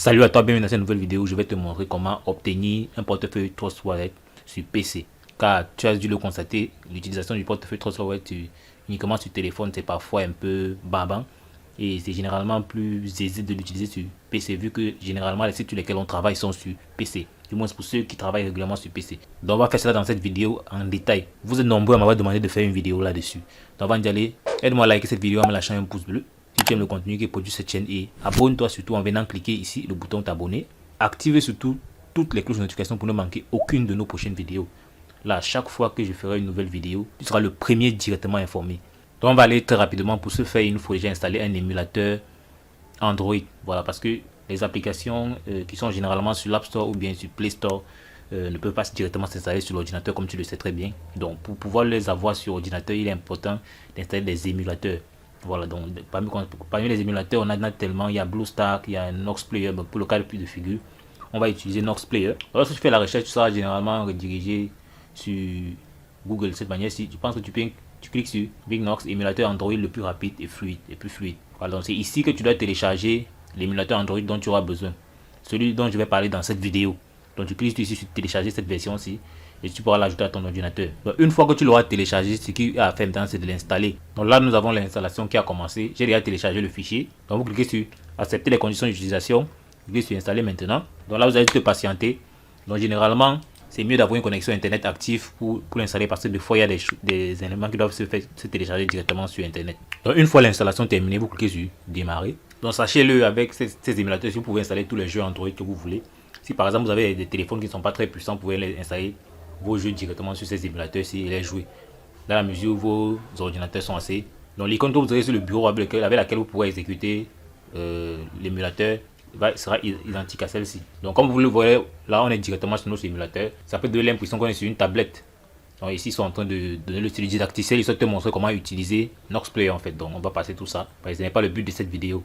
Salut à toi, bienvenue dans cette nouvelle vidéo où je vais te montrer comment obtenir un portefeuille Trust Wallet sur PC. Car tu as dû le constater, l'utilisation du portefeuille Trust Wallet uniquement sur téléphone, c'est parfois un peu barbant. Et c'est généralement plus aisé de l'utiliser sur PC, vu que généralement les sites sur lesquels on travaille sont sur PC. Du moins pour ceux qui travaillent régulièrement sur PC. Donc on va faire cela dans cette vidéo en détail. Vous êtes nombreux à m'avoir demandé de faire une vidéo là-dessus. Donc avant d'y aller, aide-moi à liker cette vidéo en me lâchant un pouce bleu si tu aimes le contenu qui est produit sur cette chaîne, et abonne-toi surtout en venant cliquer ici le bouton t'abonner. Activez surtout toutes les cloches de notification pour ne manquer aucune de nos prochaines vidéos. Là, chaque fois que je ferai une nouvelle vidéo, tu seras le premier directement informé. Donc on va aller très rapidement. Pour ce faire, il nous faut déjà installer un émulateur Android. Voilà, parce que les applications qui sont généralement sur l'App Store ou bien sur Play Store ne peuvent pas directement s'installer sur l'ordinateur, comme tu le sais très bien. Donc pour pouvoir les avoir sur ordinateur, il est important d'installer des émulateurs. Voilà, donc parmi les émulateurs, on en a tellement. Il y a BlueStack, il y a Nox Player. Pour le cas de plus de figure, on va utiliser Nox Player. Alors, si tu fais la recherche, tu seras généralement redirigé sur Google. De cette manière, si tu penses que tu cliques sur Big Nox, émulateur Android le plus rapide et fluide, et plus fluide. Voilà, donc c'est ici que tu dois télécharger l'émulateur Android dont tu auras besoin. Celui dont je vais parler dans cette vidéo. Donc tu cliques ici sur télécharger cette version-ci et tu pourras l'ajouter à ton ordinateur. Donc, une fois que tu l'auras téléchargé, ce qu'il y a à faire maintenant, c'est de l'installer. Donc là, nous avons l'installation qui a commencé. J'ai déjà téléchargé le fichier. Donc vous cliquez sur accepter les conditions d'utilisation. Vous cliquez sur installer maintenant. Donc là, vous allez te patienter. Donc généralement, c'est mieux d'avoir une connexion internet active pour l'installer, parce que des fois, il y a des éléments qui doivent se télécharger directement sur internet. Donc une fois l'installation terminée, vous cliquez sur démarrer. Donc sachez-le, avec ces émulateurs, si vous pouvez installer tous les jeux Android que vous voulez. Si par exemple vous avez des téléphones qui ne sont pas très puissants, vous pouvez les installer vos jeux directement sur ces émulateurs-ci et les jouer. Dans la mesure où vos ordinateurs sont assez. Donc l'icône que vous avez sur le bureau avec laquelle vous pourrez exécuter l'émulateur sera identique à celle-ci. Donc comme vous le voyez, là on est directement sur notre émulateur. Ça peut donner l'impression qu'on est sur une tablette. Donc ici ils sont en train de donner le style didacticiel. Ils souhaitent te montrer comment utiliser Nox Player en fait. Donc on va passer tout ça. Ce n'est pas le but de cette vidéo.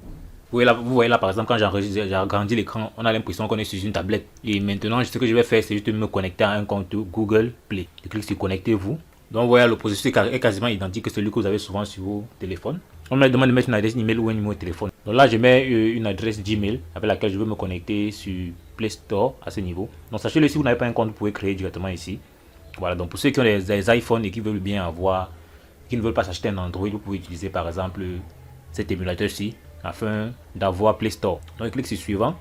Vous voyez là par exemple, quand j'ai agrandi l'écran, on a l'impression qu'on est sur une tablette. Et maintenant ce que je vais faire, c'est juste me connecter à un compte Google Play. Je clique sur connectez-vous. Donc vous voyez, le processus est quasiment identique que celui que vous avez souvent sur vos téléphones. On me demande de mettre une adresse email ou un numéro de téléphone. Donc là je mets une adresse Gmail avec laquelle je veux me connecter sur Play Store à ce niveau. Donc sachez-le, si vous n'avez pas un compte, vous pouvez créer directement ici. Voilà, donc pour ceux qui ont des iPhones et qui veulent bien avoir, qui ne veulent pas s'acheter un Android, vous pouvez utiliser par exemple cet émulateur-ci afin d'avoir Play Store. Donc je clique sur suivant.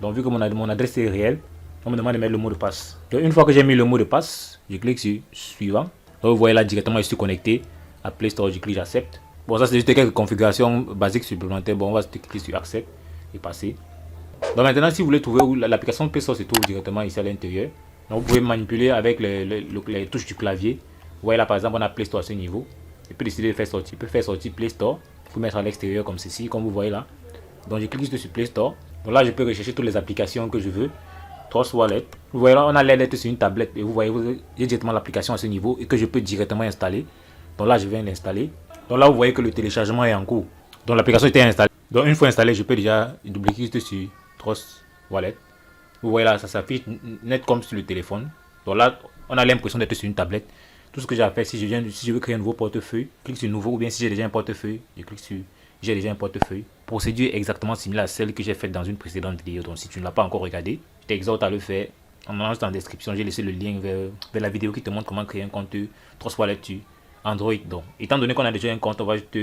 Donc vu que mon adresse est réelle, on me demande de mettre le mot de passe. Donc une fois que j'ai mis le mot de passe, je clique sur suivant. Donc vous voyez là directement, je suis connecté à Play Store. Je clique j'accepte. Bon, ça c'est juste quelques configurations basiques supplémentaires. Bon, on va cliquer sur accept et passer. Donc maintenant, si vous voulez trouver où l'application Play Store se trouve directement ici à l'intérieur, donc vous pouvez manipuler avec les touches du clavier. Vous voyez là par exemple, on a Play Store à ce niveau. Et puis décider de faire sortir. Il peut faire sortir Play Store. Il faut mettre à l'extérieur comme ceci, comme vous voyez là. Donc je clique sur Play Store. Donc là je peux rechercher toutes les applications que je veux. Trust Wallet. Vous voyez là, on a l'air d'être sur une tablette. Et vous voyez, j'ai directement l'application à ce niveau et que je peux directement installer. Donc là je viens l'installer. Donc là vous voyez que le téléchargement est en cours. Donc l'application était installée. Donc une fois installée, je peux déjà double-cliquer sur Trust Wallet. Vous voyez là, ça s'affiche net comme sur le téléphone. Donc là, on a l'impression d'être sur une tablette. Tout ce que j'ai à faire, si je veux créer un nouveau portefeuille, clique sur nouveau, ou bien si j'ai déjà un portefeuille, je clique sur j'ai déjà un portefeuille. Procédure exactement similaire à celle que j'ai faite dans une précédente vidéo. Donc si tu ne l'as pas encore regardé, je t'exhorte à le faire. En allant dans la description, j'ai laissé le lien vers la vidéo qui te montre comment créer un compte Trust Wallet sur Android. Donc étant donné qu'on a déjà un compte, on va juste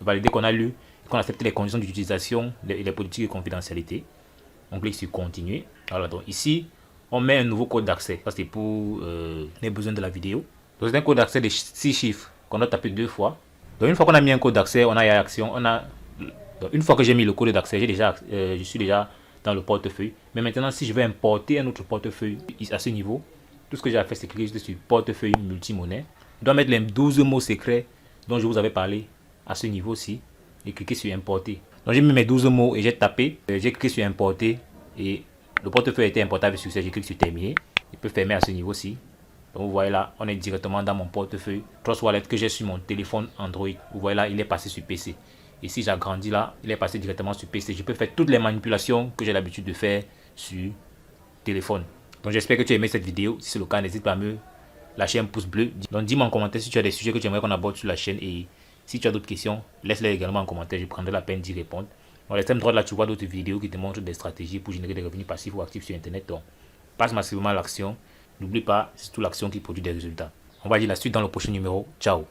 valider qu'on a lu, qu'on accepte les conditions d'utilisation et les politiques de confidentialité. On clique sur continuer. Voilà, donc ici on met un nouveau code d'accès. Ça c'est pour les besoins de la vidéo. Donc c'est un code d'accès de 6 chiffres qu'on doit taper 2 fois. Donc une fois qu'on a mis un code d'accès, on a action, donc une fois que j'ai mis le code d'accès, je suis déjà dans le portefeuille. Mais maintenant, si je veux importer un autre portefeuille à ce niveau, tout ce que j'ai à faire, c'est cliquer sur portefeuille multimonnaie. Je dois mettre les 12 mots secrets dont je vous avais parlé à ce niveau-ci et cliquer sur importer. Donc j'ai mis mes 12 mots et j'ai tapé, j'ai cliqué sur importer et le portefeuille a été importé avec succès. Je clique sur terminer. Je peux fermer à ce niveau-ci. Donc vous voyez là, on est directement dans mon portefeuille Trust Wallet que j'ai sur mon téléphone Android. Vous voyez là, il est passé sur PC. Et si j'agrandis là, il est passé directement sur PC. Je peux faire toutes les manipulations que j'ai l'habitude de faire sur téléphone. Donc j'espère que tu as aimé cette vidéo. Si c'est le cas, n'hésite pas à me lâcher un pouce bleu. Donc dis-moi en commentaire si tu as des sujets que tu aimerais qu'on aborde sur la chaîne. Et si tu as d'autres questions, laisse-les également en commentaire. Je prendrai la peine d'y répondre. Dans l'extrême droite, là, tu vois d'autres vidéos qui te montrent des stratégies pour générer des revenus passifs ou actifs sur Internet. Donc, passe massivement à l'action. N'oublie pas, c'est surtout l'action qui produit des résultats. On va dire la suite dans le prochain numéro. Ciao.